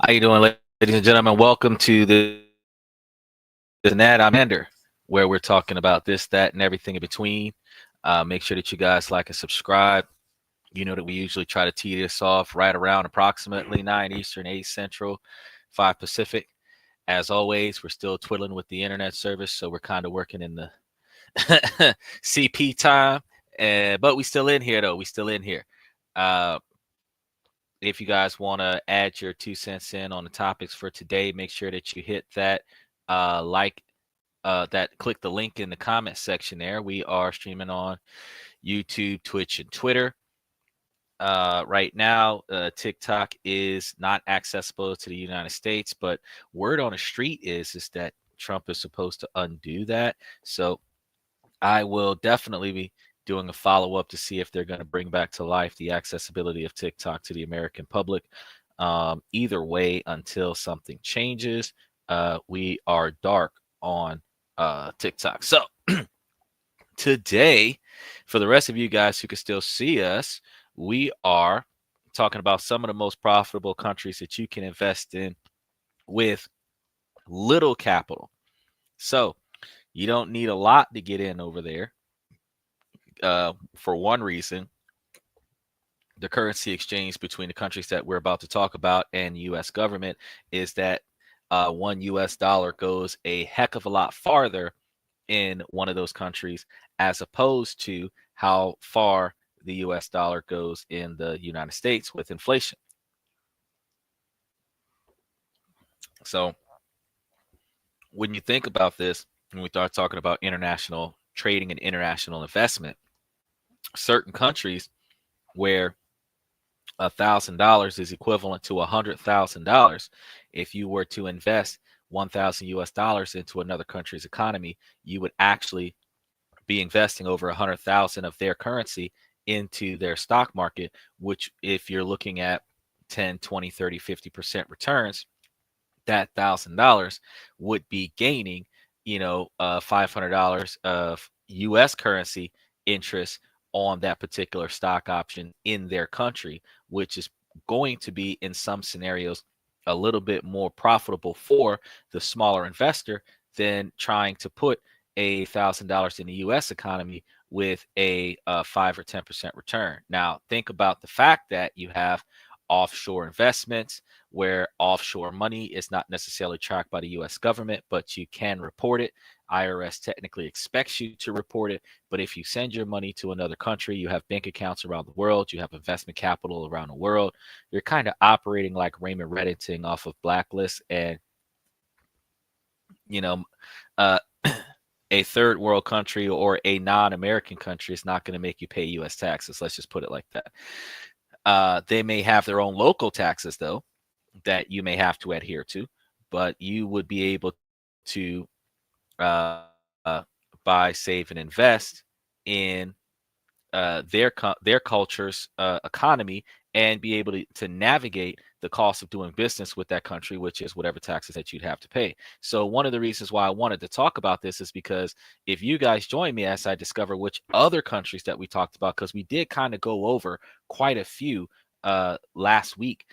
How you doing, ladies and gentlemen? Welcome to the Net. I'm Ender, where we're talking about this, that, and everything in between. Make sure that you guys like and subscribe. You know that we usually try to tee this off right around approximately 9 Eastern, 8 Central, 5 Pacific. As always, we're still twiddling with the internet service, so we're kind of working in the CP time. But we still in here, though. We still in here. Uh, if you guys want to add your 2 cents in on the topics for today, make sure that you hit that click the link in the comment section there. We are streaming on YouTube, Twitch, and Twitter. Right now, TikTok is not accessible to the United States, but word on the street is that Trump is supposed to undo that. So I will definitely be doing a follow-up to see if they're going to bring back to life the accessibility of TikTok to the American public. Either way, until something changes, we are dark on TikTok. So today, for the rest of you guys who can still see us, we are talking about some of the most profitable countries that you can invest in with little capital. So you don't need a lot to get in over there. For one reason, the currency exchange between the countries that we're about to talk about and U.S. government is that one U.S. dollar goes a heck of a lot farther in one of those countries as opposed to how far the US dollar goes in the United States with inflation. So when you think about this, when we start talking about international trading and international investment, certain countries where $1,000 is equivalent to $100,000, if you were to invest 1,000 US dollars into another country's economy, you would actually be investing over 100,000 of their currency into their stock market, which if you're looking at 10, 20, 30, 50% returns, that $1,000 would be gaining, $500 of US currency interest on that particular stock option in their country, which is going to be in some scenarios a little bit more profitable for the smaller investor than trying to put $1,000 in the U.S. economy with a 5 or 10% return. Now, think about the fact that you have offshore investments where offshore money is not necessarily tracked by the U.S. government, but you can report it. IRS technically expects you to report it, but if you send your money to another country, you have bank accounts around the world, you have investment capital around the world, you're kind of operating like Raymond Reddington off of Blacklist, and you know, uh, a third world country or a non-American country is not going to make you pay U.S. taxes. Let's just put it like that. They may have their own local taxes, though, that you may have to adhere to, but you would be able to buy, save, and invest in their culture's economy and be able to navigate the cost of doing business with that country, which is whatever taxes that you'd have to pay. So one of the reasons why I wanted to talk about this is because if you guys join me as I discover which other countries that we talked about, because we did kind of go over quite a few last week,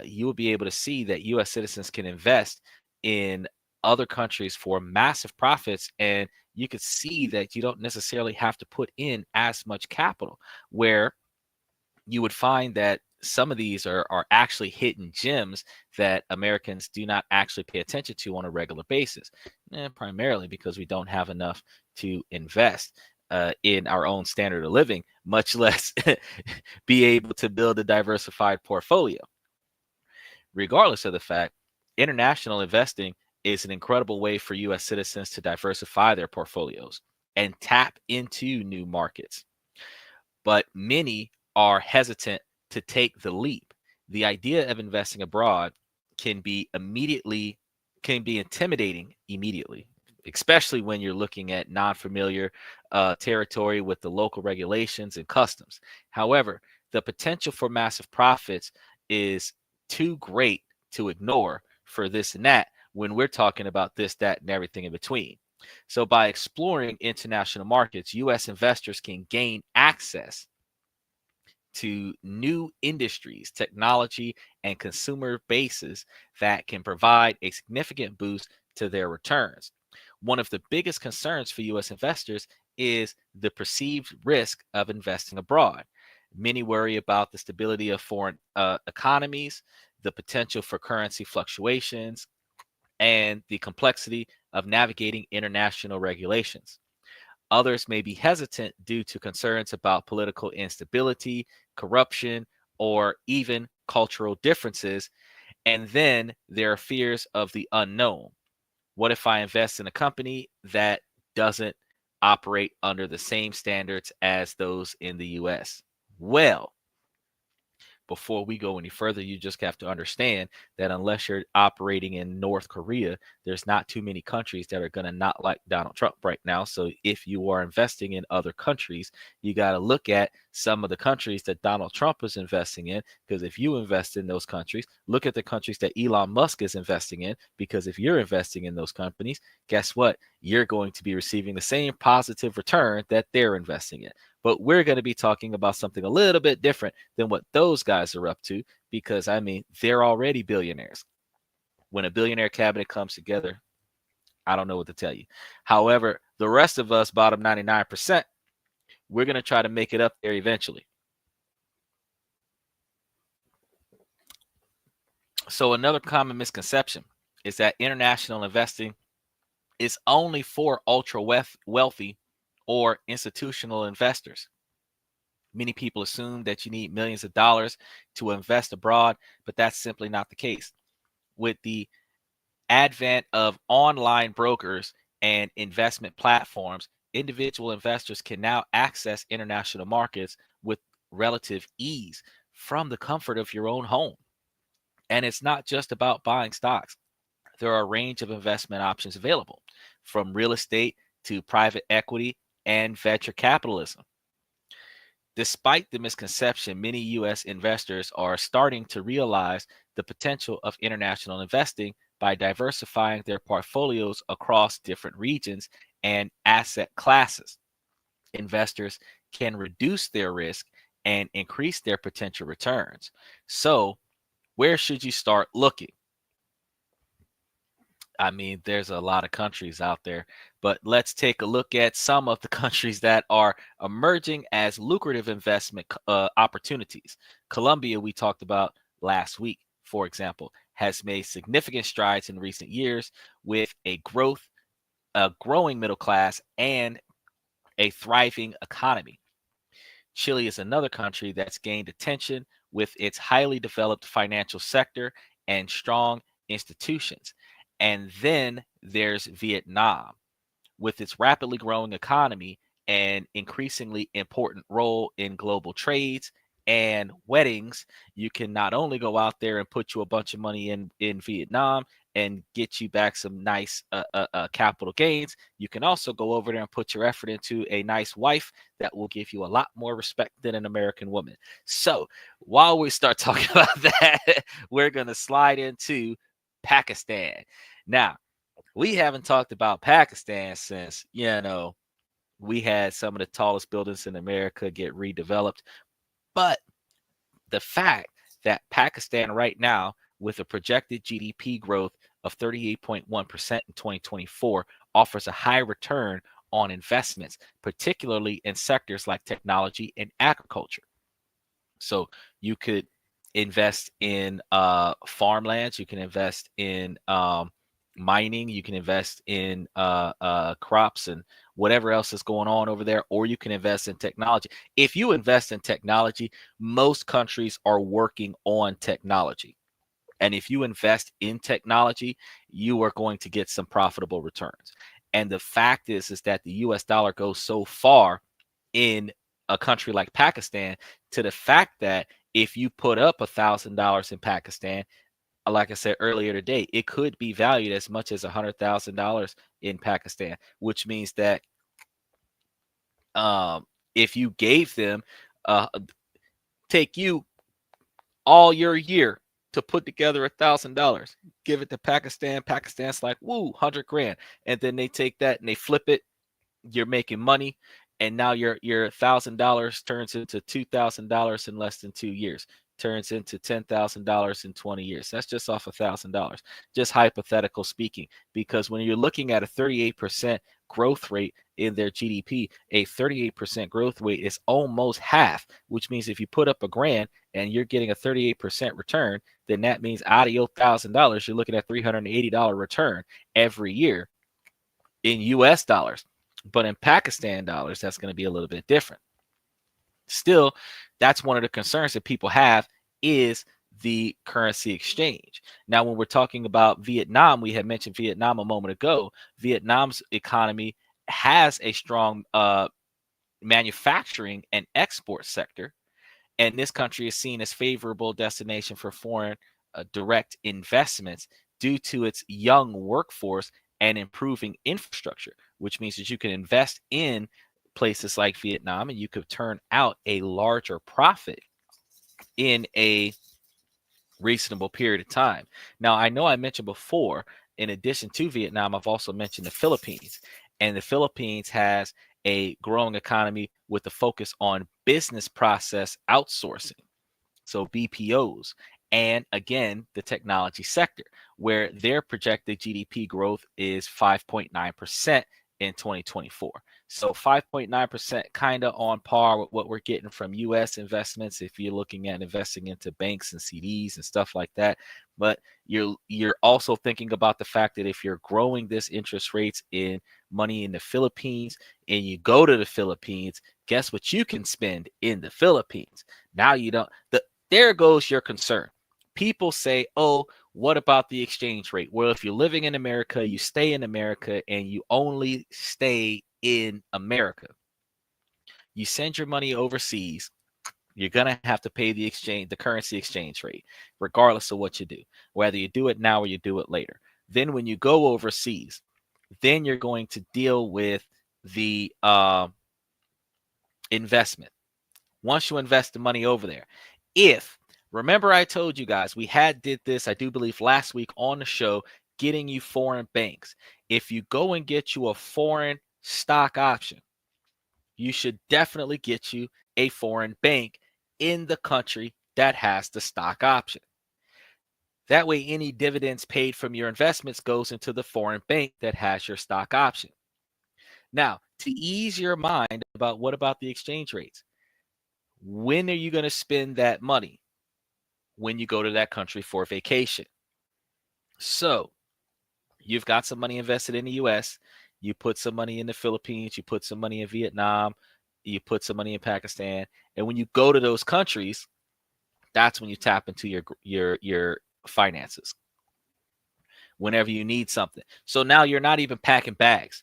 you will be able to see that U.S. citizens can invest in other countries for massive profits, and you could see that you don't necessarily have to put in as much capital, where you would find that some of these are actually hidden gems that Americans do not actually pay attention to on a regular basis, primarily because we don't have enough to invest in our own standard of living, much less be able to build a diversified portfolio. Regardless of the fact, international investing is an incredible way for U.S. citizens to diversify their portfolios and tap into new markets. But many are hesitant to take the leap. The idea of investing abroad can be intimidating immediately, especially when you're looking at non-familiar territory with the local regulations and customs. However, the potential for massive profits is too great to ignore for this and that when we're talking about this, that, and everything in between. So by exploring international markets, U.S. investors can gain access to new industries, technology, and consumer bases that can provide a significant boost to their returns. One of the biggest concerns for US investors is the perceived risk of investing abroad. Many worry about the stability of foreign economies, the potential for currency fluctuations, and the complexity of navigating international regulations. Others may be hesitant due to concerns about political instability, corruption, or even cultural differences. And then there are fears of the unknown. What if I invest in a company that doesn't operate under the same standards as those in the US? Well, before we go any further, you just have to understand that unless you're operating in North Korea, there's not too many countries that are going to not like Donald Trump right now. So if you are investing in other countries, you got to look at some of the countries that Donald Trump is investing in. Because if you invest in those countries, look at the countries that Elon Musk is investing in. Because if you're investing in those companies, guess what? You're going to be receiving the same positive return that they're investing in. But we're going to be talking about something a little bit different than what those guys are up to, because I mean, they're already billionaires. When a billionaire cabinet comes together, I don't know what to tell you. However, the rest of us, bottom 99%, we're going to try to make it up there eventually. So another common misconception is that international investing is only for ultra wealthy or institutional investors. Many people assume that you need millions of dollars to invest abroad, but that's simply not the case. With the advent of online brokers and investment platforms, individual investors can now access international markets with relative ease from the comfort of your own home. And it's not just about buying stocks. There are a range of investment options available, from real estate to private equity and venture capitalism. Despite the misconception, many US investors are starting to realize the potential of international investing by diversifying their portfolios across different regions and asset classes. Investors can reduce their risk and increase their potential returns. So, where should you start looking? I mean, there's a lot of countries out there, but let's take a look at some of the countries that are emerging as lucrative investment opportunities. Colombia, we talked about last week, for example, has made significant strides in recent years with a growing middle class, and a thriving economy. Chile is another country that's gained attention with its highly developed financial sector and strong institutions. And then there's Vietnam with its rapidly growing economy and increasingly important role in global trades and weddings. You can not only go out there and put you a bunch of money in Vietnam and get you back some nice capital gains, you can also go over there and put your effort into a nice wife that will give you a lot more respect than an American woman. So while we start talking about that, we're going to slide into Pakistan. Now, we haven't talked about Pakistan since, we had some of the tallest buildings in America get redeveloped. But the fact that Pakistan right now, with a projected GDP growth of 38.1% in 2024, offers a high return on investments, particularly in sectors like technology and agriculture. So you could invest in farmlands, you can invest in mining, you can invest in crops and whatever else is going on over there, or you can invest in technology. If you invest in technology, most countries are working on technology. And if you invest in technology, you are going to get some profitable returns. And the fact is that the US dollar goes so far in a country like Pakistan, to the fact that if you put up $1,000 in Pakistan, like I said earlier today, it could be valued as much as $100,000 in Pakistan, which means that if you gave them, take you all your year to put together $1,000, give it to Pakistan. Pakistan's like, woo, 100 grand. And then they take that and they flip it. You're making money. and now your $1,000 turns into $2,000 in less than 2 years, turns into $10,000 in 20 years. That's just off $1,000, just hypothetical speaking. Because when you're looking at a 38% growth rate in their GDP, a 38% growth rate is almost half, which means if you put up $1,000 and you're getting a 38% return, then that means out of your $1,000, you're looking at $380 return every year in US dollars. But in Pakistan dollars, that's going to be a little bit different. Still, that's one of the concerns that people have is the currency exchange. Now, when we're talking about Vietnam, we had mentioned Vietnam a moment ago. Vietnam's economy has a strong manufacturing and export sector, and this country is seen as favorable destination for foreign direct investments due to its young workforce and improving infrastructure, which means that you can invest in places like Vietnam and you could turn out a larger profit in a reasonable period of time. Now, I know I mentioned before, in addition to Vietnam, I've also mentioned the Philippines. And the Philippines has a growing economy with a focus on business process outsourcing, so BPOs, and again, the technology sector, where their projected GDP growth is 5.9% in 2024. So 5.9%, kind of on par with what we're getting from US investments if you're looking at investing into banks and CDs and stuff like that. But you're also thinking about the fact that if you're growing this interest rates in money in the Philippines and you go to the Philippines, guess what you can spend in the Philippines? Now you don't there goes your concern. People say, oh, what about the exchange rate? Well, if you're living in America, you stay in America and you only stay in America. You send your money overseas, you're going to have to pay the currency exchange rate, regardless of what you do, whether you do it now or you do it later. Then when you go overseas, then you're going to deal with the investment. Once you invest the money over there, remember I told you guys we did this, I do believe last week on the show, getting you foreign banks. If you go and get you a foreign stock option, you should definitely get you a foreign bank in the country that has the stock option. That way, any dividends paid from your investments goes into the foreign bank that has your stock option. Now, to ease your mind about what about the exchange rates? When are you going to spend that money? When you go to that country for vacation. So you've got some money invested in the US, you put some money in the Philippines, you put some money in Vietnam, you put some money in Pakistan, and when you go to those countries, that's when you tap into your finances whenever you need something. So now you're not even packing bags.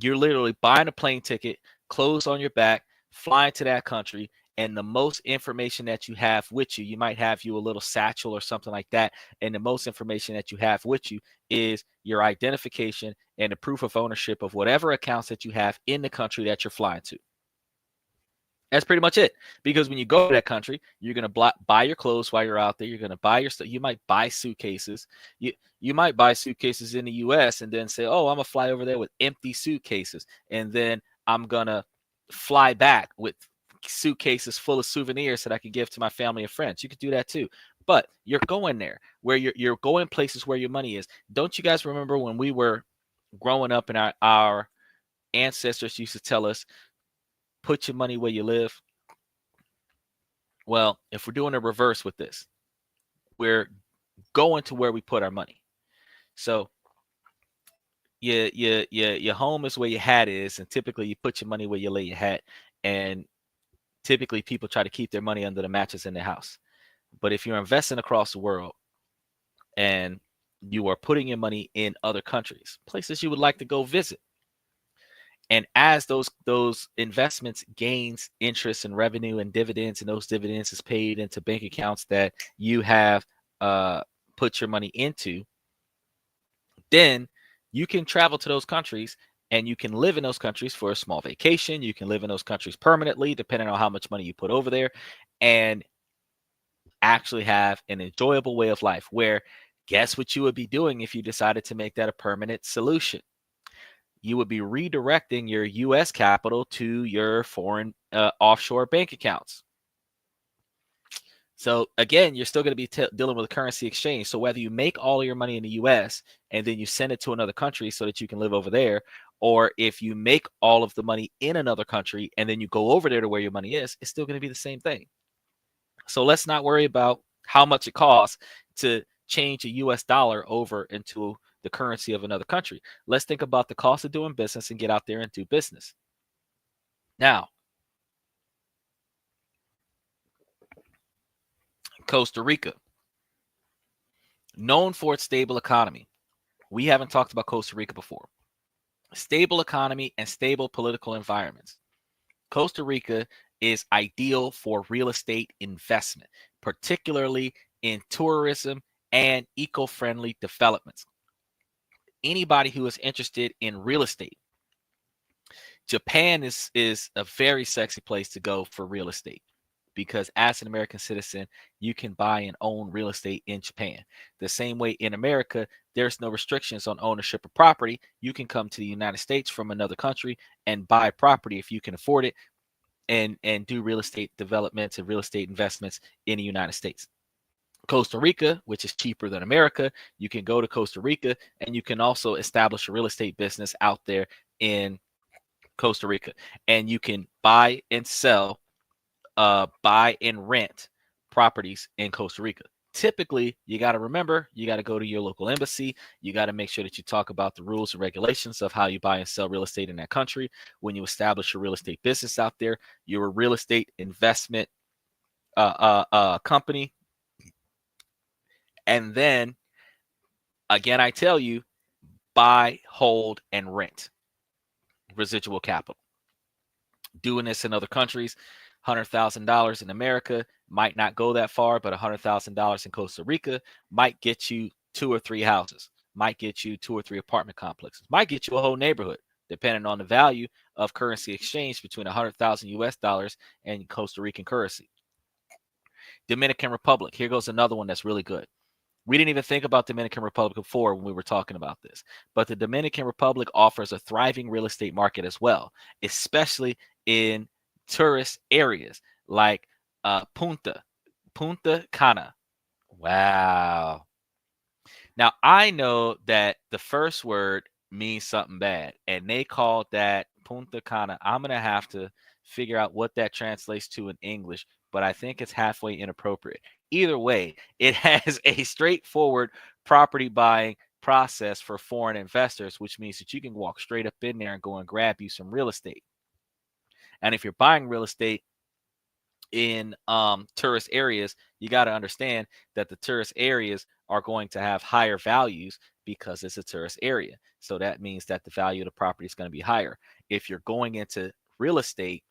You're literally buying a plane ticket, clothes on your back, flying to that country, and the most information that you have with you, you might have you a little satchel or something like that, and the most information that you have with you is your identification and the proof of ownership of whatever accounts that you have in the country that you're flying to. That's pretty much it. Because when you go to that country, you're going to buy your clothes while you're out there. You're going to buy your stuff. You might buy suitcases. You might buy suitcases in the US and then say, oh, I'm going to fly over there with empty suitcases. And then I'm going to fly back with suitcases full of souvenirs that I can give to my family and friends. You could do that too. But you're going there where you're going places where your money is. Don't you guys remember when we were growing up and our ancestors used to tell us, put your money where you live? Well, if we're doing a reverse with this, we're going to where we put our money. So your home is where your hat is, and typically you put your money where you lay your hat. And typically people try to keep their money under the mattress in their house. But if you're investing across the world and you are putting your money in other countries, places you would like to go visit, and as those investments gains interest and revenue and dividends, and those dividends is paid into bank accounts that you have put your money into, then you can travel to those countries and you can live in those countries for a small vacation. You can live in those countries permanently, depending on how much money you put over there, and actually have an enjoyable way of life where, guess what you would be doing if you decided to make that a permanent solution? you would be redirecting your US capital to your foreign offshore bank accounts. So again, you're still going to be dealing with a currency exchange. So whether you make all of your money in the US and then you send it to another country so that you can live over there, or if you make all of the money in another country and then you go over there to where your money is, it's still going to be the same thing. So let's not worry about how much it costs to change a US dollar over into the currency of another country. Let's think about the cost of doing business and get out there and do business. Now, Costa Rica, known for its stable economy. We haven't talked about Costa Rica before. Stable economy and stable political environments. Costa Rica is ideal for real estate investment, particularly in tourism and eco-friendly developments. Anybody who is interested in real estate, Japan is a very sexy place to go for real estate, because as an American citizen, you can buy and own real estate in Japan. The same way in America, there's no restrictions on ownership of property. You can come to the United States from another country and buy property if you can afford it, and do real estate developments and real estate investments in the United States. Costa Rica, which is cheaper than America, you can go to Costa Rica and you can also establish a real estate business out there in Costa Rica, and you can buy and sell, buy and rent properties in Costa Rica. Typically, you got to remember, you got to go to your local embassy. You got to make sure that you talk about the rules and regulations of how you buy and sell real estate in that country. When you establish a real estate business out there, you're a real estate investment company. And then, again, I tell you, buy, hold, and rent residual capital. Doing this in other countries, $100,000 in America might not go that far, but $100,000 in Costa Rica might get you 2 or 3 houses, might get you 2 or 3 apartment complexes, might get you a whole neighborhood, depending on the value of currency exchange between 100,000 US dollars and Costa Rican currency. Dominican Republic, here goes another one that's really good. We didn't even think about Dominican Republic before when we were talking about this, but the Dominican Republic offers a thriving real estate market as well, especially in tourist areas like Punta Cana. Wow. Now, I know that the first word means something bad, and they called that Punta Cana. I'm going to have to figure out what that translates to in English, but I think it's halfway inappropriate. Either way, it has a straightforward property buying process for foreign investors, which means that you can walk straight up in there and go and grab you some real estate. And if you're buying real estate in tourist areas, you got to understand that the tourist areas are going to have higher values because it's a tourist area. So that means that the value of the property is going to be higher. If you're going into real estate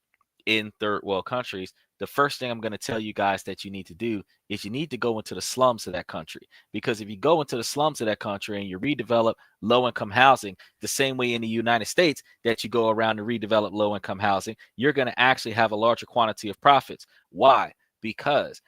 in third world countries, the first thing I'm going to tell you guys that you need to do is you need to go into the slums of that country. Because if you go into the slums of that country and you redevelop low income housing the same way in the United States that you go around to redevelop low income housing, you're going to actually have a larger quantity of profits. Why? Because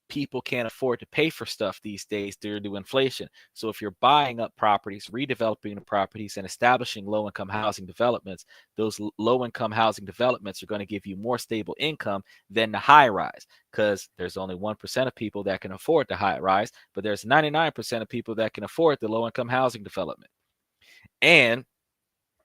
people can't afford to pay for stuff these days due to inflation. So if you're buying up properties, redeveloping the properties, and establishing low-income housing developments, those low-income housing developments are going to give you more stable income than the high-rise, because there's only 1% of people that can afford the high-rise, but there's 99% of people that can afford the low-income housing development. And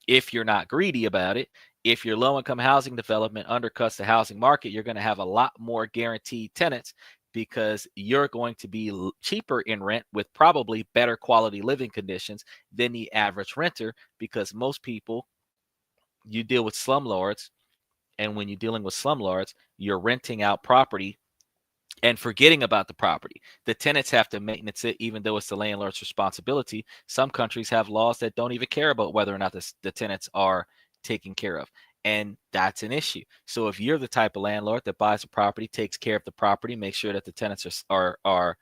if you're not greedy about it, if your low-income housing development undercuts the housing market, you're going to have a lot more guaranteed tenants, because you're going to be cheaper in rent with probably better quality living conditions than the average renter, because most people, you deal with slumlords, and when you're dealing with slumlords, you're renting out property and forgetting about the property. The tenants have to maintenance it, even though it's the landlord's responsibility. Some countries have laws that don't even care about whether or not the tenants are taken care of. And that's an issue. So if you're the type of landlord that buys a property, takes care of the property, makes sure that the tenants are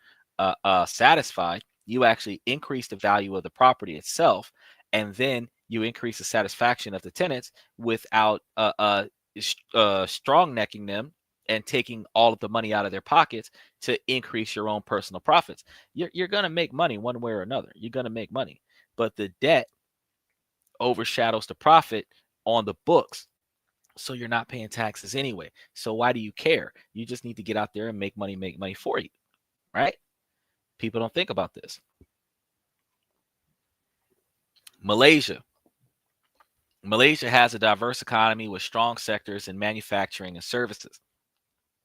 satisfied, you actually increase the value of the property itself, and then you increase the satisfaction of the tenants without strong necking them and taking all of the money out of their pockets to increase your own personal profits. You're going to make money one way or another. You're going to make money. But the debt overshadows the profit on the books. So you're not paying taxes anyway. So why do you care? You just need to get out there and make money for you, right? People don't think about this. Malaysia. Malaysia has a diverse economy with strong sectors in manufacturing and services.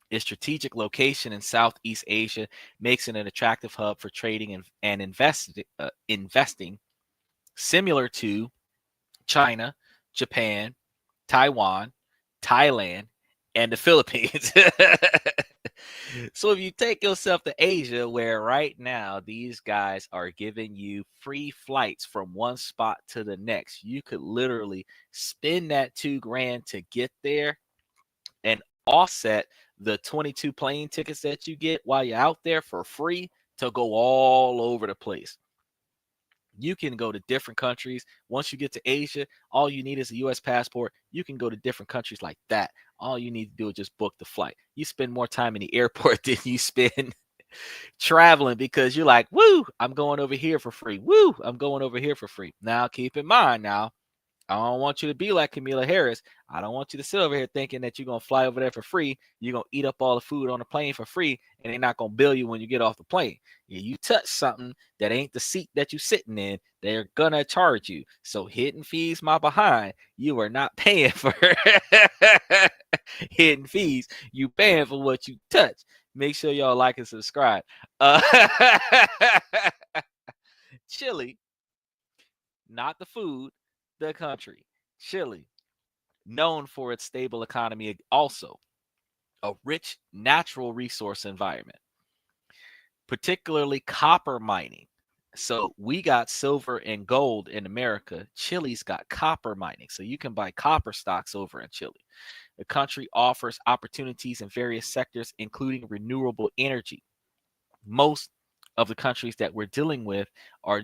Its strategic location in Southeast Asia makes it an attractive hub for trading and investing, similar to China, Japan, Taiwan, Thailand, and the Philippines. So if you take yourself to Asia, where right now these guys are giving you free flights from one spot to the next, you could literally spend that $2,000 to get there and offset the 22 plane tickets that you get while you're out there for free to go all over the place. You can go to different countries. Once you get to Asia, all you need is a US passport. You can go to different countries like that. All you need to do is just book the flight. You spend more time in the airport than you spend traveling because you're like, woo, I'm going over here for free. Woo, I'm going over here for free. Now, keep in mind now, I don't want you to be like Kamala Harris. I don't want you to sit over here thinking that you're going to fly over there for free. You're going to eat up all the food on the plane for free, and they're not going to bill you when you get off the plane. Yeah, you touch something that ain't the seat that you're sitting in, they're going to charge you. So hidden fees, my behind, you are not paying for hidden fees. You paying for what you touch. Make sure y'all like and subscribe. Chile, not the food, the country. Chile, known for its stable economy, also a rich natural resource environment, particularly copper mining. So we got silver and gold in America. Chile's got copper mining. So you can buy copper stocks over in Chile. The country offers opportunities in various sectors, including renewable energy. Most of the countries that we're dealing with are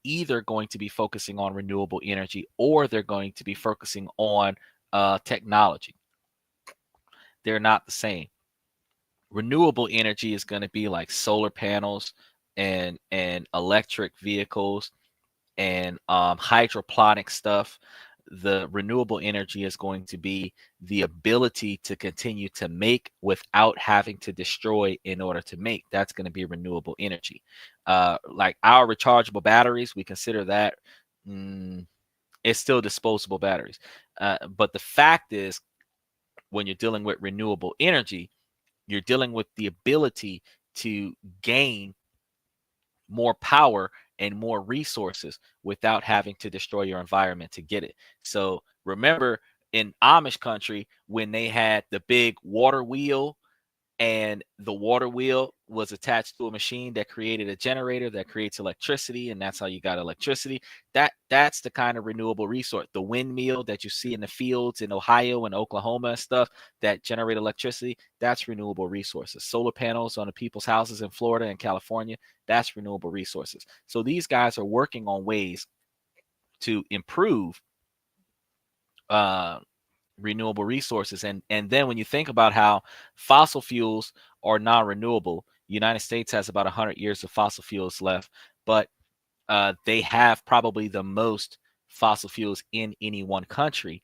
either going to be focusing on renewable energy or they're going to be focusing on technology. They're not the same. Renewable energy is going to be like solar panels and electric vehicles and hydroponic stuff. The renewable energy is going to be the ability to continue to make without having to destroy in order to make. That's going to be renewable energy. Like our rechargeable batteries, we consider that it's still disposable batteries. But the fact is, when you're dealing with renewable energy, you're dealing with the ability to gain more power and more resources without having to destroy your environment to get it. So remember in Amish country when they had the big water wheel and the water wheel was attached to a machine that created a generator that creates electricity, and that's how you got electricity. That's the kind of renewable resource. The windmill that you see in the fields in Ohio and Oklahoma and stuff that generate electricity, that's renewable resources. Solar panels on the people's houses in Florida and California, that's renewable resources. So these guys are working on ways to improve renewable resources. And then when you think about how fossil fuels are non-renewable, United States has about 100 years of fossil fuels left, but they have probably the most fossil fuels in any one country.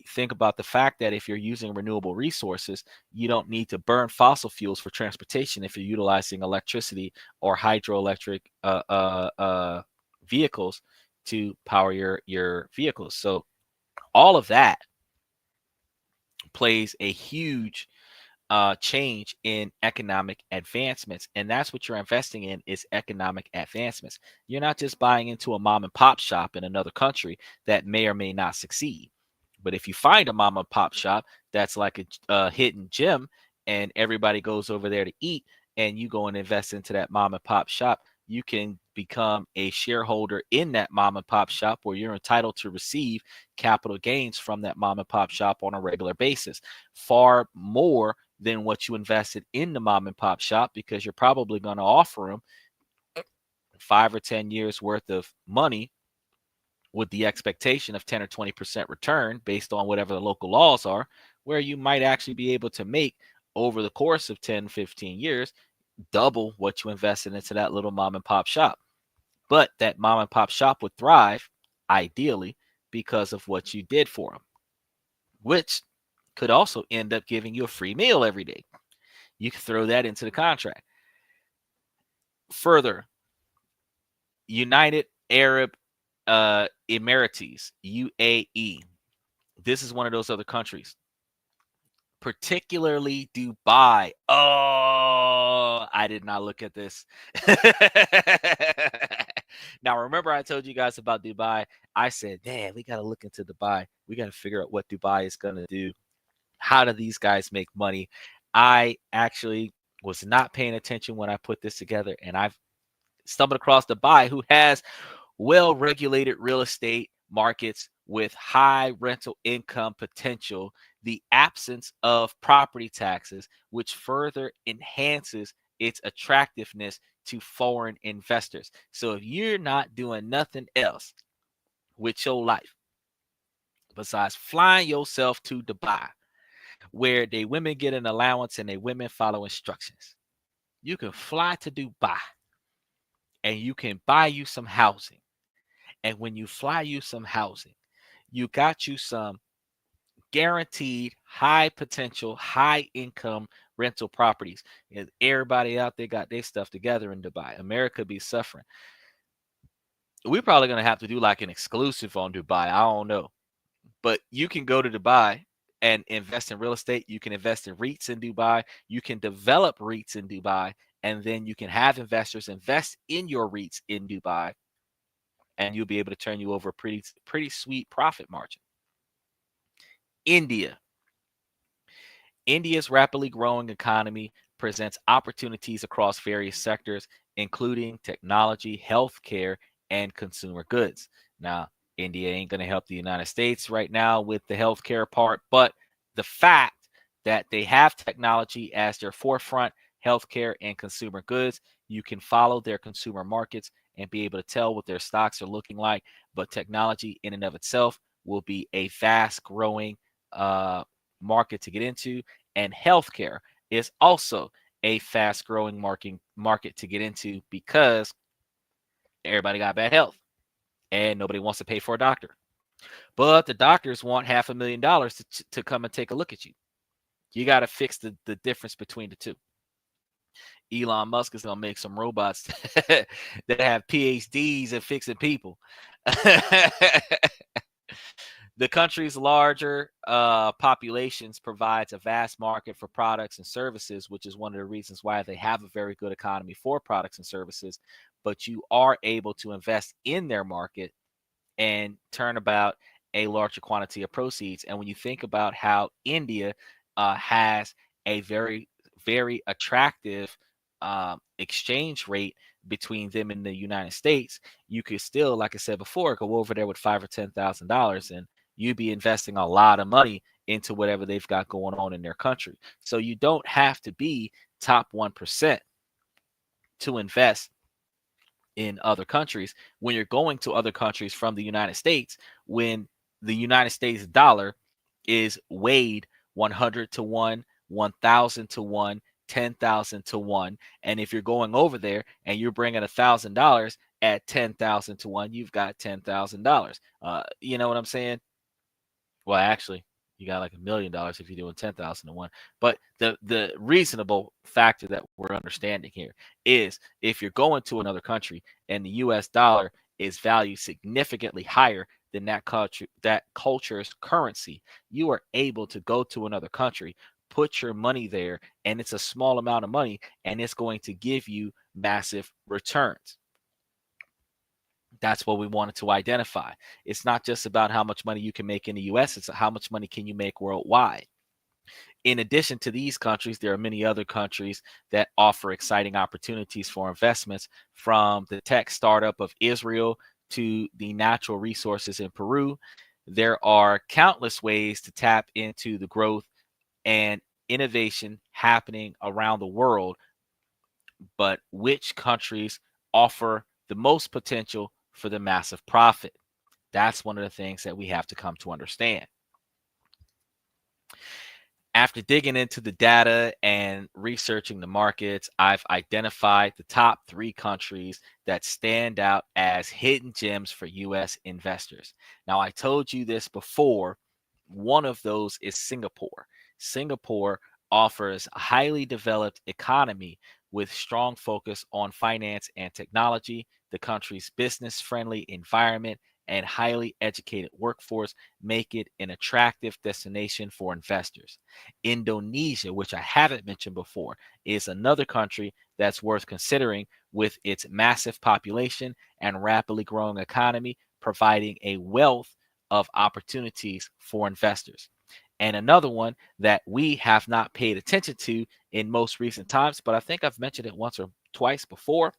Think about the fact that if you're using renewable resources, you don't need to burn fossil fuels for transportation if you're utilizing electricity or hydroelectric vehicles to power your vehicles. So all of that plays a huge change in economic advancements, and that's what you're investing in is economic advancements. You're not just buying into a mom and pop shop in another country that may or may not succeed. But if you find a mom and pop shop that's like a hidden gem and everybody goes over there to eat, and you go and invest into that mom and pop shop, you can become a shareholder in that mom and pop shop where you're entitled to receive capital gains from that mom and pop shop on a regular basis, far more than what you invested in the mom and pop shop, because you're probably going to offer them 5 or 10 years worth of money with the expectation of 10 or 20% return based on whatever the local laws are, where you might actually be able to make over the course of 10, 15 years double what you invested into that little mom and pop shop. But that mom and pop shop would thrive, ideally, because of what you did for them, which could also end up giving you a free meal every day. You can throw that into the contract. Further, United Arab Emirates, UAE. This is one of those other countries, particularly Dubai. Oh, I did not look at this. Now, remember I told you guys about Dubai? I said, man, we got to look into Dubai. We got to figure out what Dubai is going to do. How do these guys make money? I actually was not paying attention when I put this together, and I've stumbled across Dubai, who has well-regulated real estate markets with high rental income potential, the absence of property taxes, which further enhances its attractiveness to foreign investors. So if you're not doing nothing else with your life besides flying yourself to Dubai, where the women get an allowance and the women follow instructions, you can fly to Dubai and you can buy you some housing. And when you fly you some housing, you got you some guaranteed high potential, high income rental properties. And everybody out there got their stuff together in Dubai. America be suffering. We're probably going to have to do like an exclusive on Dubai. I don't know. But you can go to Dubai and invest in real estate. You can invest in REITs in Dubai. You can develop REITs in Dubai. And then you can have investors invest in your REITs in Dubai. And you'll be able to turn you over a pretty sweet profit margin. India. India's rapidly growing economy presents opportunities across various sectors, including technology, healthcare, and consumer goods. Now, India ain't going to help the United States right now with the healthcare part, but the fact that they have technology as their forefront, healthcare and consumer goods, you can follow their consumer markets and be able to tell what their stocks are looking like. But technology in and of itself will be a fast growing market to get into, and healthcare is also a fast growing market to get into because everybody got bad health and nobody wants to pay for a doctor, but the doctors want $500,000 to come and take a look at you. You got to fix the difference between the two. Elon Musk is going to make some robots that have PhDs in fixing people. The country's larger populations provides a vast market for products and services, which is one of the reasons why they have a very good economy for products and services. But you are able to invest in their market and turn about a larger quantity of proceeds. And when you think about how India has a very, very attractive exchange rate between them and the United States, you could still, like I said before, go over there with $5,000 or $10,000 and you'd be investing a lot of money into whatever they've got going on in their country. So you don't have to be top 1% to invest in other countries. When you're going to other countries from the United States, when the United States dollar is weighed 100 to 1, 1,000 to 1, 10,000 to 1, and if you're going over there and you're bringing $1,000 at 10,000 to 1, you've got $10,000. You know what I'm saying? Well, actually, you got like $1 million if you're doing 10,000 to 1. But the reasonable factor that we're understanding here is if you're going to another country and the US dollar is valued significantly higher than that culture's currency, you are able to go to another country, put your money there, and it's a small amount of money, and it's going to give you massive returns. That's what we wanted to identify. It's not just about how much money you can make in the US, it's how much money can you make worldwide. In addition to these countries, there are many other countries that offer exciting opportunities for investments, from the tech startup of Israel to the natural resources in Peru. There are countless ways to tap into the growth and innovation happening around the world, but which countries offer the most potential for the massive profit? That's one of the things that we have to come to understand. After digging into the data and researching the markets, I've identified the top 3 countries that stand out as hidden gems for US investors. Now, I told you this before. One of those is Singapore. Singapore offers a highly developed economy with strong focus on finance and technology. The country's business friendly environment and highly educated workforce make it an attractive destination for investors. Indonesia, which I haven't mentioned before, is another country that's worth considering with its massive population and rapidly growing economy, providing a wealth of opportunities for investors. And another one that we have not paid attention to in most recent times, but I think I've mentioned it once or twice before,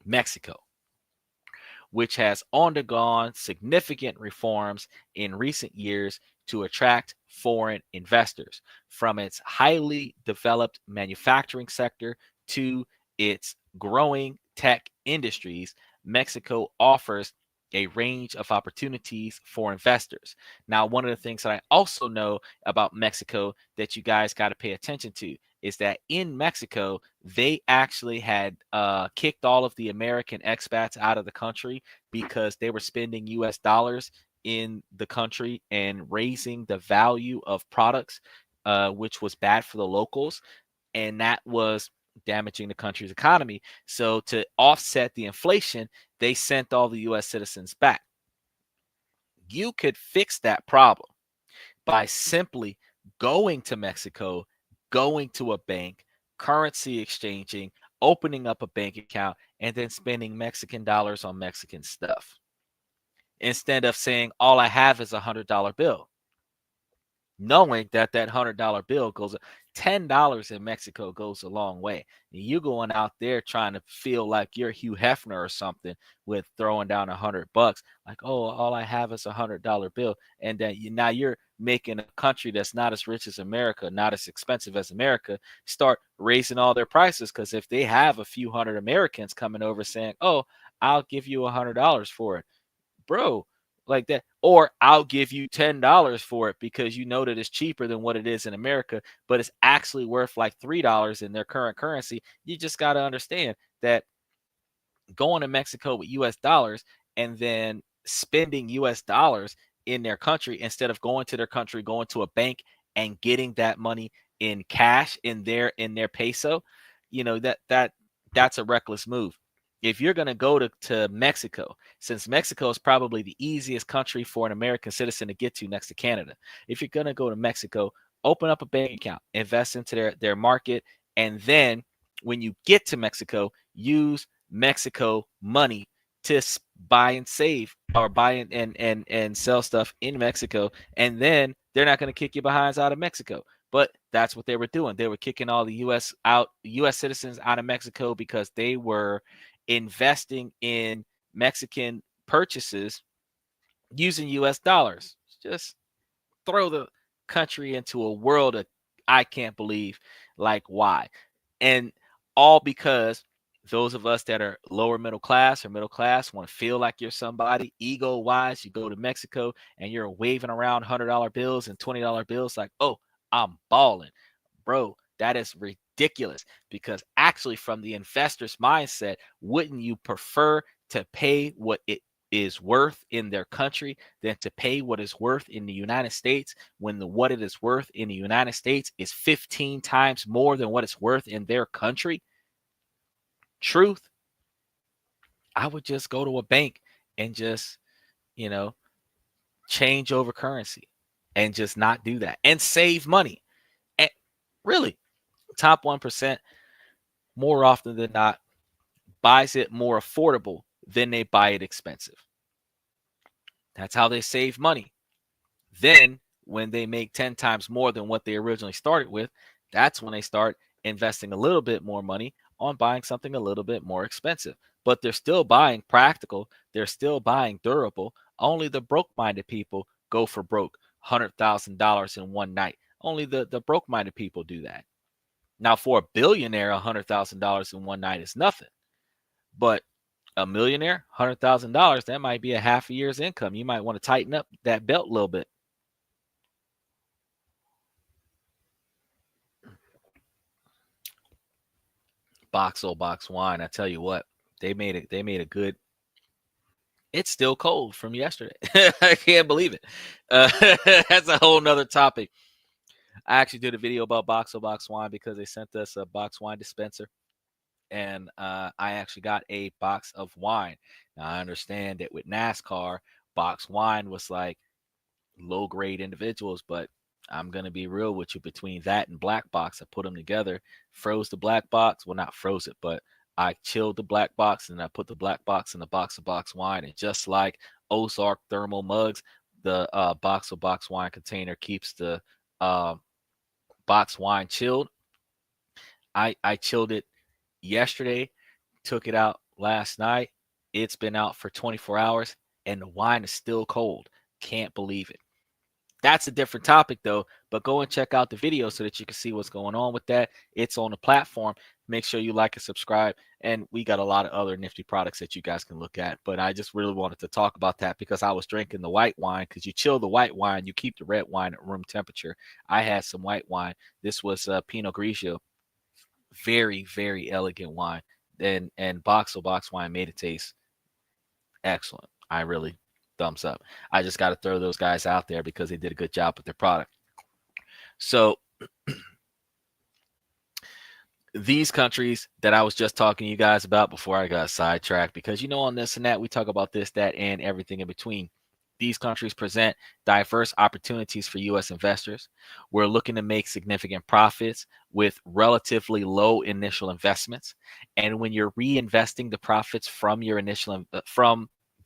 Mexico, which has undergone significant reforms in recent years to attract foreign investors. From its highly developed manufacturing sector to its growing tech industries, Mexico offers a range of opportunities for investors. Now, one of the things that I also know about Mexico that you guys got to pay attention to is that in Mexico, they actually had kicked all of the American expats out of the country because they were spending US dollars in the country and raising the value of products, which was bad for the locals. And that was damaging the country's economy. So, to offset the inflation, they sent all the US citizens back. You could fix that problem by simply going to Mexico, going to a bank, currency exchanging, opening up a bank account, and then spending Mexican dollars on Mexican stuff. Instead of saying, all I have is $100 bill, knowing that that $100 bill goes, $10 in Mexico goes a long way. And you going out there trying to feel like you're Hugh Hefner or something with throwing down $100, like, oh, all I have is $100 bill. And then now you're making a country that's not as rich as America, not as expensive as America, start raising all their prices. Because if they have a few hundred Americans coming over saying, oh, I'll give you $100 for it, bro, like that, or I'll give you $10 for it because you know that it's cheaper than what it is in America, but it's actually worth like $3 in their current currency. You just got to understand that going to Mexico with US dollars and then spending US dollars in their country instead of going to their country, going to a bank and getting that money in cash in their peso, that's a reckless move. If you're going to go to Mexico, since Mexico is probably the easiest country for an American citizen to get to next to Canada, if you're going to go to Mexico, open up a bank account, invest into their market, and then when you get to Mexico, use Mexico money to buy and save or buy and sell stuff in Mexico, and then they're not going to kick your behinds out of Mexico. But that's what they were doing. They were kicking all the US citizens out of Mexico because they were investing in Mexican purchases using US dollars. Just throw the country into a world of I can't believe, like, why? And all because those of us that are lower middle class or middle class want to feel like you're somebody ego wise. You go to Mexico and you're waving around $100 bills and $20 bills like, oh, I'm balling. Bro, that is ridiculous, because actually, from the investor's mindset, wouldn't you prefer to pay what it is worth in their country than to pay what is worth in the United States, when what it is worth in the United States is 15 times more than what it's worth in their country? Truth, I would just go to a bank and just, you know, change over currency and just not do that and save money. And really, top 1% more often than not buys it more affordable than they buy it expensive. That's how they save money. Then, when they make 10 times more than what they originally started with, that's when they start investing a little bit more money on buying something a little bit more expensive. But they're still buying practical, they're still buying durable. Only the broke minded people go for broke $100,000 in one night. Only the broke minded people do that. Now, for a billionaire, $100,000 in one night is nothing. But a millionaire, $100,000, that might be a half a year's income. You might want to tighten up that belt a little bit. Box wine. I tell you what, they made it. They made a good. It's still cold from yesterday. I can't believe it. That's a whole nother topic. I actually did a video about Box wine because they sent us a box wine dispenser, and I actually got a box of wine. Now I understand that with NASCAR, box wine was like low grade individuals, but I'm gonna be real with you. Between that and black box, I put them together, froze the black box. Well, not froze it, but I chilled the black box and I put the black box in the box of box wine. And just like Ozark thermal mugs, the box of box wine container keeps the uh, box wine chilled. I chilled it yesterday, took it out last night. It's been out for 24 hours and the wine is still cold. Can't believe it. That's a different topic though, but go and check out the video so that you can see what's going on with that. It's on the platform. Make sure you like and subscribe. And we got a lot of other nifty products that you guys can look at. But I just really wanted to talk about that because I was drinking the white wine, because you chill the white wine, you keep the red wine at room temperature. I had some white wine. This was Pinot Grigio. Very, very elegant wine. And box wine made it taste excellent. I really thumbs up. I just got to throw those guys out there because they did a good job with their product. So these countries that I was just talking to you guys about before I got sidetracked, because on this and that, we talk about this, that, and everything in between. These countries present diverse opportunities for U.S. investors. We're looking to make significant profits with relatively low initial investments. And when you're reinvesting the profits from your initial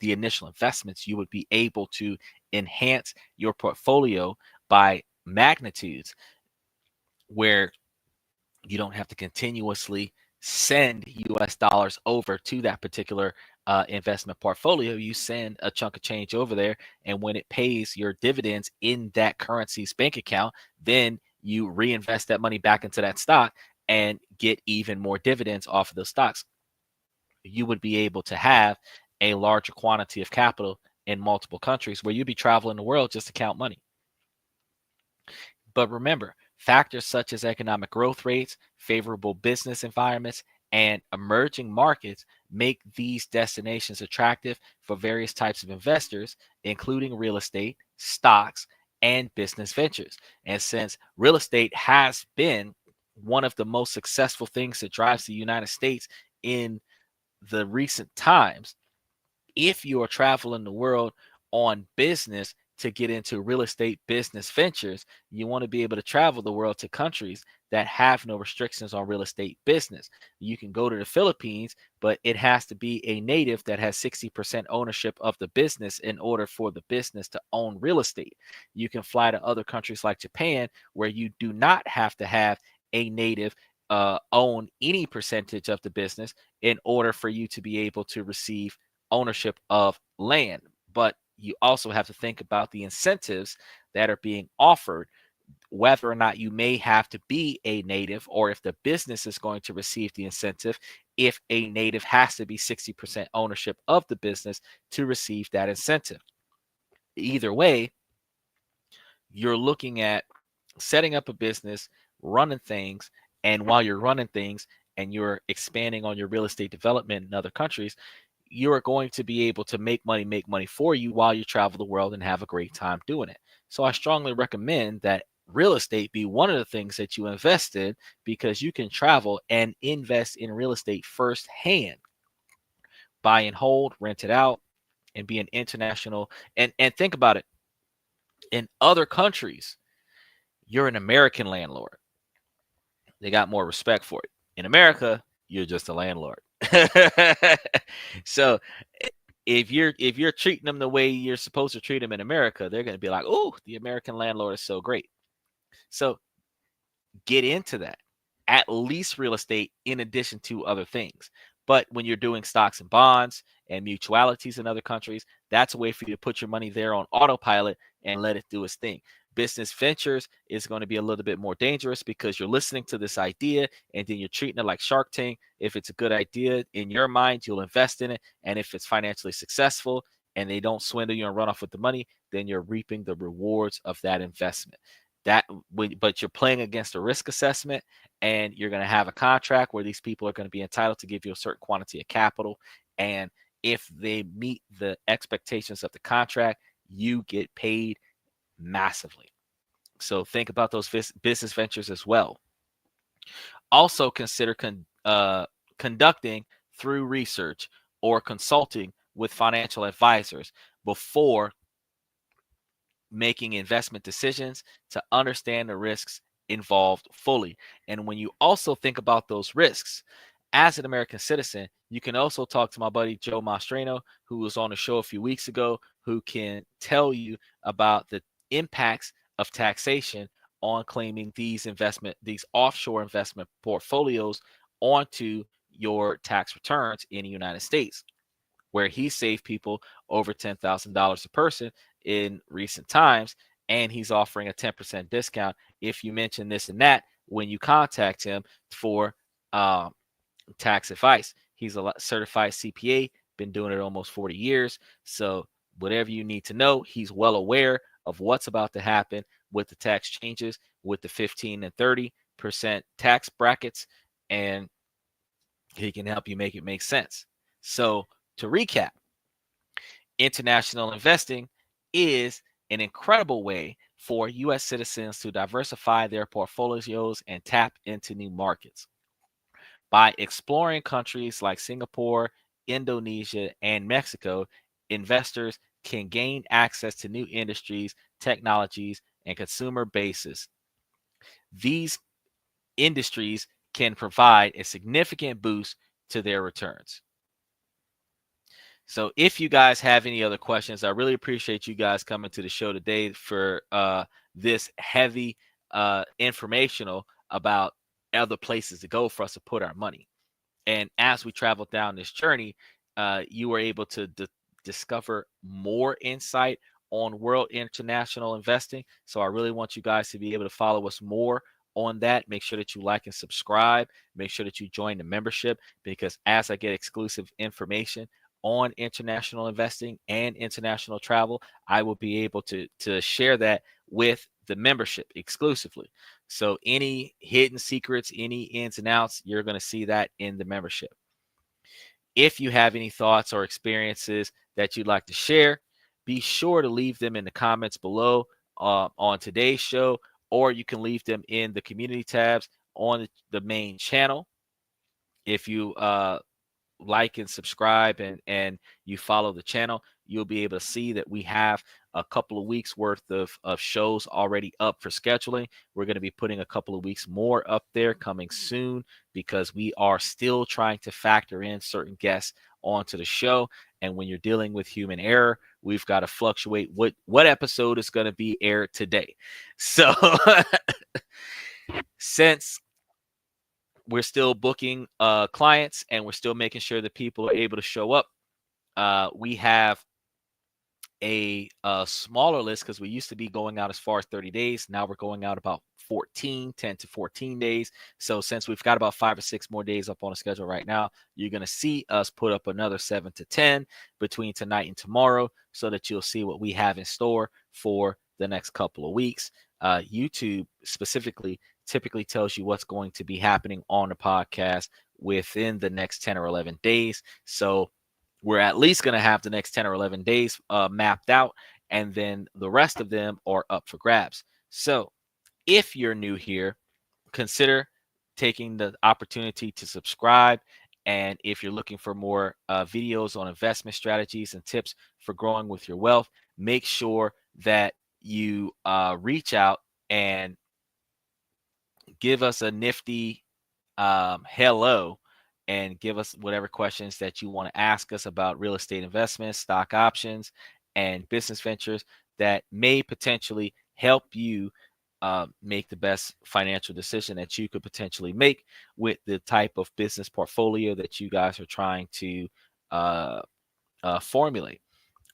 investments, you would be able to enhance your portfolio by magnitudes, where you don't have to continuously send US dollars over to that particular investment portfolio. You send a chunk of change over there, and when it pays your dividends in that currency's bank account, then you reinvest that money back into that stock and get even more dividends off of those stocks. You would be able to have a larger quantity of capital in multiple countries, where you'd be traveling the world just to count money. But remember, factors such as economic growth rates, favorable business environments, and emerging markets make these destinations attractive for various types of investors, including real estate, stocks, and business ventures. And since real estate has been one of the most successful things that drives the United States in the recent times, if you are traveling the world on business to get into real estate business ventures, you want to be able to travel the world to countries that have no restrictions on real estate business. You can go to the Philippines, but it has to be a native that has 60% ownership of the business in order for the business to own real estate. You can fly to other countries like Japan, where you do not have to have a native own any percentage of the business in order for you to be able to receive ownership of land. But you also have to think about the incentives that are being offered, whether or not you may have to be a native, or if the business is going to receive the incentive if a native has to be 60% ownership of the business to receive that incentive. Either way, you're looking at setting up a business, running things, and while you're running things and you're expanding on your real estate development in other countries, you are going to be able to make money for you while you travel the world and have a great time doing it. So I strongly recommend that real estate be one of the things that you invest in, because you can travel and invest in real estate firsthand, buy and hold, rent it out, and be an international. And think about it. In other countries, you're an American landlord. They got more respect for it. In America, you're just a landlord. So if you're treating them the way you're supposed to treat them in America, they're going to be like, "Oh, the American landlord is so great." So get into that. At least real estate in addition to other things. But when you're doing stocks and bonds and mutualities in other countries, that's a way for you to put your money there on autopilot and let it do its thing. Business ventures is going to be a little bit more dangerous, because you're listening to this idea and then you're treating it like Shark Tank. If it's a good idea in your mind, you'll invest in it. And if it's financially successful and they don't swindle you and run off with the money, then you're reaping the rewards of that investment. but you're playing against a risk assessment, and you're going to have a contract where these people are going to be entitled to give you a certain quantity of capital. And if they meet the expectations of the contract, you get paid massively. So think about those business ventures as well. Also consider conducting through research or consulting with financial advisors before making investment decisions to understand the risks involved fully. And when you also think about those risks as an American citizen, you can also talk to my buddy Joe Mastrano, who was on the show a few weeks ago, who can tell you about the impacts of taxation on claiming these offshore investment portfolios onto your tax returns in the United States, where he saved people over $10,000 a person in recent times. And he's offering a 10% discount if you mention this and that when you contact him for tax advice. He's a certified CPA, been doing it almost 40 years. So whatever you need to know, he's well aware of what's about to happen with the tax changes, with the 15 and 30% tax brackets, and he can help you make it make sense. So to recap, international investing is an incredible way for U.S. citizens to diversify their portfolios and tap into new markets. By exploring countries like Singapore, Indonesia, and Mexico, investors can gain access to new industries, technologies, and consumer bases. These industries can provide a significant boost to their returns. So if you guys have any other questions, I really appreciate you guys coming to the show today for this heavy informational about other places to go for us to put our money. And as we traveled down this journey, you were able to discover more insight on world international investing. So I really want you guys to be able to follow us more on that. Make sure that you like and subscribe. Make sure that you join the membership, because as I get exclusive information on international investing and international travel, I will be able to share that with the membership exclusively. So any hidden secrets, any ins and outs, you're going to see that in the membership. If you have any thoughts or experiences that you'd like to share, be sure to leave them in the comments below on today's show, or you can leave them in the community tabs on the main channel. If you like and subscribe and you follow the channel, you'll be able to see that we have a couple of weeks worth of shows already up for scheduling. We're going to be putting a couple of weeks more up there coming soon, because we are still trying to factor in certain guests onto the show. And when you're dealing with human error, we've got to fluctuate what episode is going to be aired today. So since we're still booking clients and we're still making sure that people are able to show up, we have a smaller list, because we used to be going out as far as 30 days. Now we're going out about 10 to 14 days. So since we've got about 5 or 6 more days up on the schedule right now, you're going to see us put up another 7 to 10 between tonight and tomorrow, so that you'll see what we have in store for the next couple of weeks. YouTube specifically typically tells you what's going to be happening on the podcast within the next 10 or 11 days. So we're at least going to have the next 10 or 11 days mapped out, and then the rest of them are up for grabs. So if you're new here, consider taking the opportunity to subscribe. And if you're looking for more videos on investment strategies and tips for growing with your wealth, make sure that you reach out and give us a nifty hello, and give us whatever questions that you want to ask us about real estate investments, stock options, and business ventures that may potentially help you make the best financial decision that you could potentially make with the type of business portfolio that you guys are trying to formulate.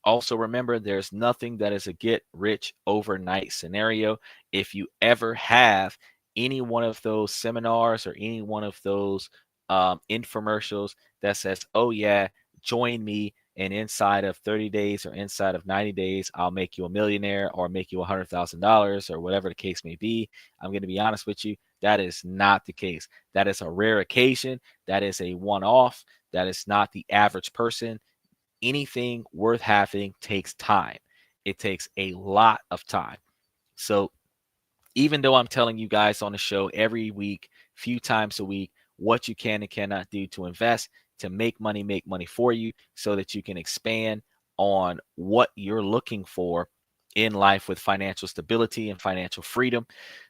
Also, remember, there's nothing that is a get rich overnight scenario. If you ever have any one of those seminars or any one of those infomercials that says, oh, yeah, join me and inside of 30 days or inside of 90 days, I'll make you a millionaire or make you $100,000 or whatever the case may be. I'm going to be honest with you. That is not the case. That is a rare occasion. That is a one-off. That is not the average person. Anything worth having takes time. It takes a lot of time. So even though I'm telling you guys on the show every week, few times a week, what you can and cannot do to invest, to make money for you so that you can expand on what you're looking for in life with financial stability and financial freedom.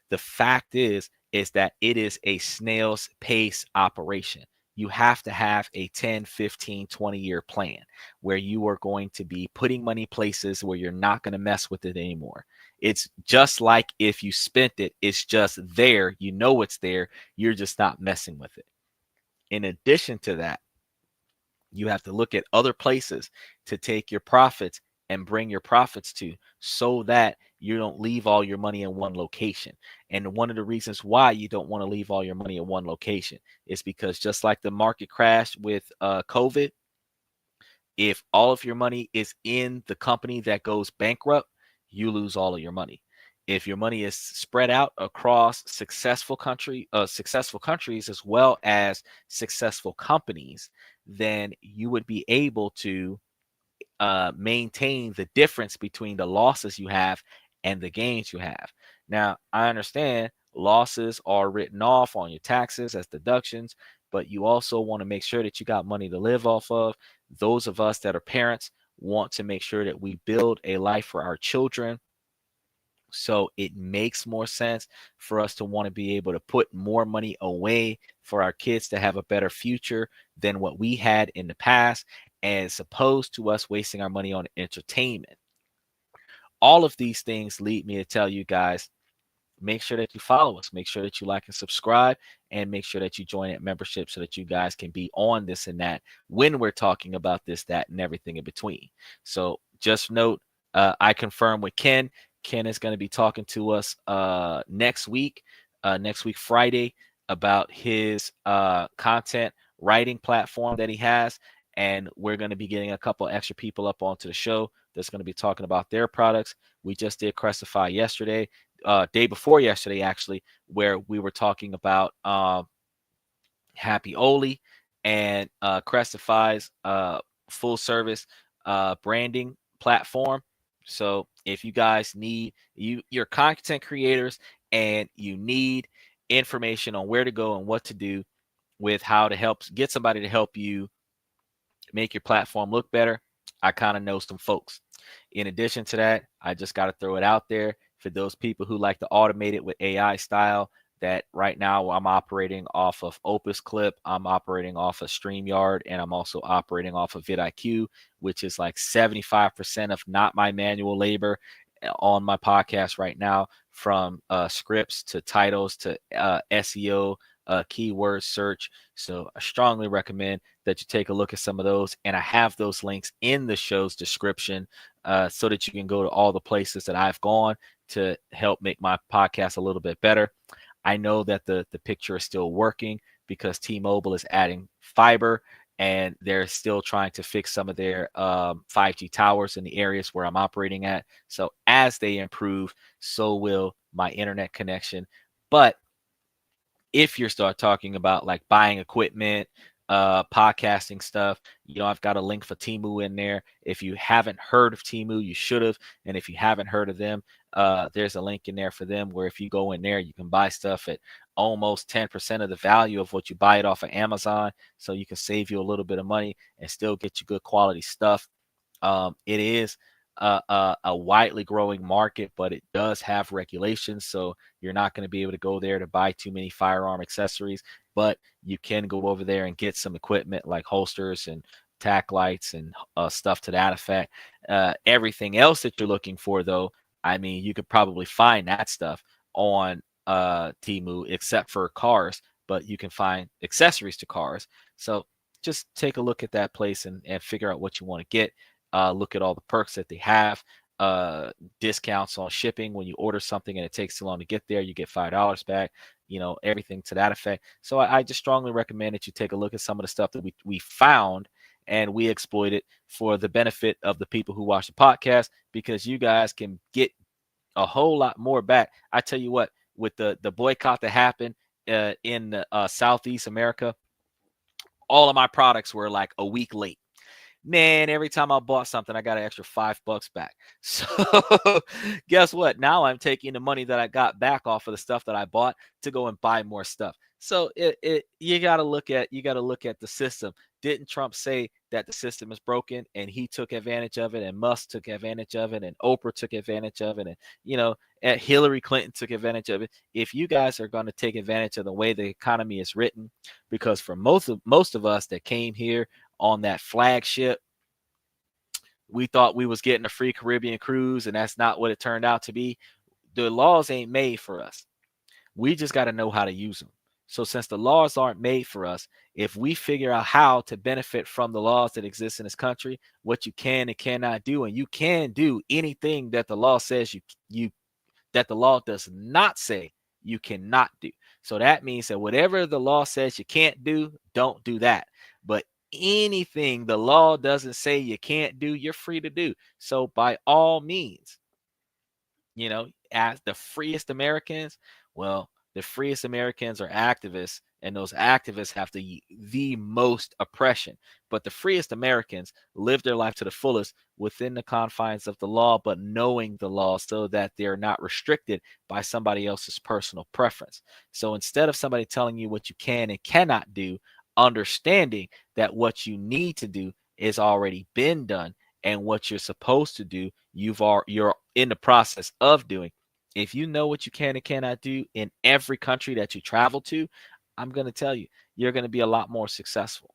The fact is that it is a snail's pace operation. You have to have a 10, 15, 20-year plan where you are going to be putting money places where you're not going to mess with it anymore. It's just like if you spent it, it's just there. You know it's there. You're just not messing with it. In addition to that, you have to look at other places to take your profits and bring your profits to so that you don't leave all your money in one location. And one of the reasons why you don't want to leave all your money in one location is because just like the market crash with COVID, if all of your money is in the company that goes bankrupt, you lose all of your money. If your money is spread out across successful countries as well as successful companies, then you would be able to maintain the difference between the losses you have and the gains you have. Now, I understand losses are written off on your taxes as deductions, but you also want to make sure that you got money to live off of. Those of us that are parents want to make sure that we build a life for our children. So it makes more sense for us to want to be able to put more money away for our kids to have a better future than what we had in the past, as opposed to us wasting our money on entertainment. All of these things lead me to tell you guys, make sure that you follow us, make sure that you like and subscribe, and make sure that you join that membership so that you guys can be on this and that when we're talking about this, that, and everything in between. So just note, I confirm with Ken. Ken is going to be talking to us next week Friday, about his content writing platform that he has, and we're going to be getting a couple extra people up onto the show that's going to be talking about their products. We just did Crestify yesterday, day before yesterday actually, where we were talking about Happy Oli and Crestify's full service branding platform. So if you guys need, you're content creators and you need information on where to go and what to do with how to help get somebody to help you make your platform look better, I kind of know some folks. In addition to that, I just got to throw it out there for those people who like to automate it with AI style. That right now I'm operating off of Opus Clip, I'm operating off of StreamYard, and I'm also operating off of vidIQ, which is like 75% of not my manual labor on my podcast right now, from scripts to titles to SEO, keyword search. So I strongly recommend that you take a look at some of those. And I have those links in the show's description so that you can go to all the places that I've gone to help make my podcast a little bit better. I know that the picture is still working because T-Mobile is adding fiber and they're still trying to fix some of their 5G towers in the areas where I'm operating at. So as they improve, so will my internet connection. But if you start talking about like buying equipment, podcasting stuff, I've got a link for Temu in there. If you haven't heard of Temu, you should have. And if you haven't heard of them, there's a link in there for them where if you go in there, you can buy stuff at almost 10% of the value of what you buy it off of Amazon. So you can save you a little bit of money and still get you good quality stuff. It is a widely growing market, but it does have regulations. So you're not going to be able to go there to buy too many firearm accessories, but you can go over there and get some equipment like holsters and tack lights and stuff to that effect. Everything else that you're looking for, though, I mean, you could probably find that stuff on Temu, except for cars, but you can find accessories to cars. So just take a look at that place and figure out what you want to get. Look at all the perks that they have, discounts on shipping. When you order something and it takes too long to get there, you get $5 back, everything to that effect. So I just strongly recommend that you take a look at some of the stuff that we found and we exploit it for the benefit of the people who watch the podcast, because you guys can get a whole lot more back. I tell you what, with the boycott that happened in Southeast America, all of my products were like a week late. Man, every time I bought something, I got an extra $5 back. So guess what? Now I'm taking the money that I got back off of the stuff that I bought to go and buy more stuff. So you got to look at the system. Didn't Trump say that the system is broken, and he took advantage of it, and Musk took advantage of it, and Oprah took advantage of it, and Hillary Clinton took advantage of it? If you guys are going to take advantage of the way the economy is written, because for most of us that came here on that flagship, we thought we was getting a free Caribbean cruise, and that's not what it turned out to be. The laws ain't made for us. We just got to know how to use them. So since the laws aren't made for us, if we figure out how to benefit from the laws that exist in this country, what you can and cannot do, and you can do anything that the law says you that the law does not say you cannot do. So that means that whatever the law says you can't do, don't do that. But anything the law doesn't say you can't do, you're free to do. So by all means, as the freest Americans, well, the freest Americans are activists, and those activists have the most oppression. But the freest Americans live their life to the fullest within the confines of the law, but knowing the law so that they're not restricted by somebody else's personal preference. So instead of somebody telling you what you can and cannot do, understanding that what you need to do is already been done, and what you're supposed to do, you're in the process of doing. If you know what you can and cannot do in every country that you travel to, I'm going to tell you, you're going to be a lot more successful.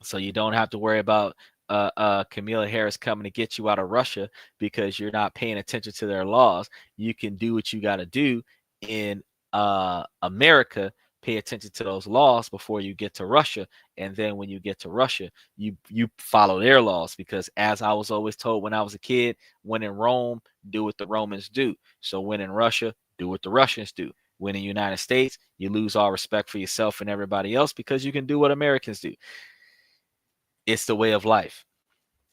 So you don't have to worry about Kamala Harris coming to get you out of Russia because you're not paying attention to their laws. You can do what you got to do in America. Pay attention to those laws before you get to Russia, and then when you get to Russia, you follow their laws, because as I was always told when I was a kid, when in Rome, do what the Romans do. So when in Russia, do what the Russians do. When in the United States, you lose all respect for yourself and everybody else because you can do what Americans do. It's the way of life.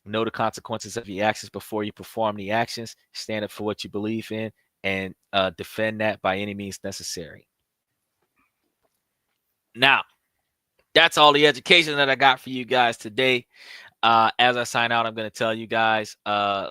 Know the consequences of your actions before you perform the actions. Stand up for what you believe in, and defend that by any means necessary. Now, that's all the education that I got for you guys today. As I sign out, I'm going to tell you guys,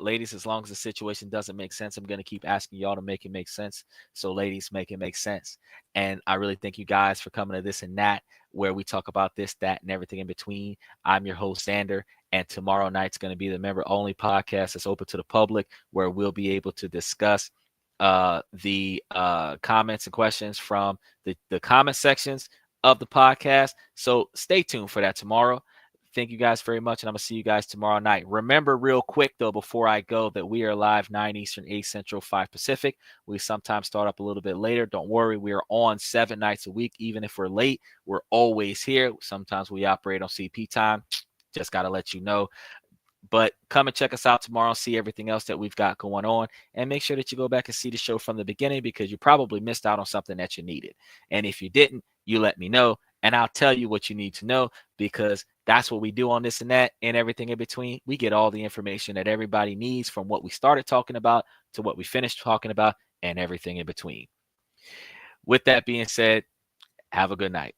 ladies, as long as the situation doesn't make sense, I'm going to keep asking y'all to make it make sense. So ladies, make it make sense. And I really thank you guys for coming to This and That, where we talk about this, that, and everything in between. I'm your host, Xander, and tomorrow night's going to be the member-only podcast that's open to the public, where we'll be able to discuss the comments and questions from the comment sections of the podcast. So stay tuned for that tomorrow. Thank you guys very much, and I'm going to see you guys tomorrow night. Remember real quick, though, before I go, that we are live 9 Eastern, 8 Central, 5 Pacific. We sometimes start up a little bit later. Don't worry. We are on 7 nights a week. Even if we're late, we're always here. Sometimes we operate on CP time. Just got to let you know. But come and check us out tomorrow, see everything else that we've got going on, and make sure that you go back and see the show from the beginning, because you probably missed out on something that you needed. And if you didn't, you let me know, and I'll tell you what you need to know, because that's what we do on This and That and everything in between. We get all the information that everybody needs, from what we started talking about to what we finished talking about and everything in between. With that being said, have a good night.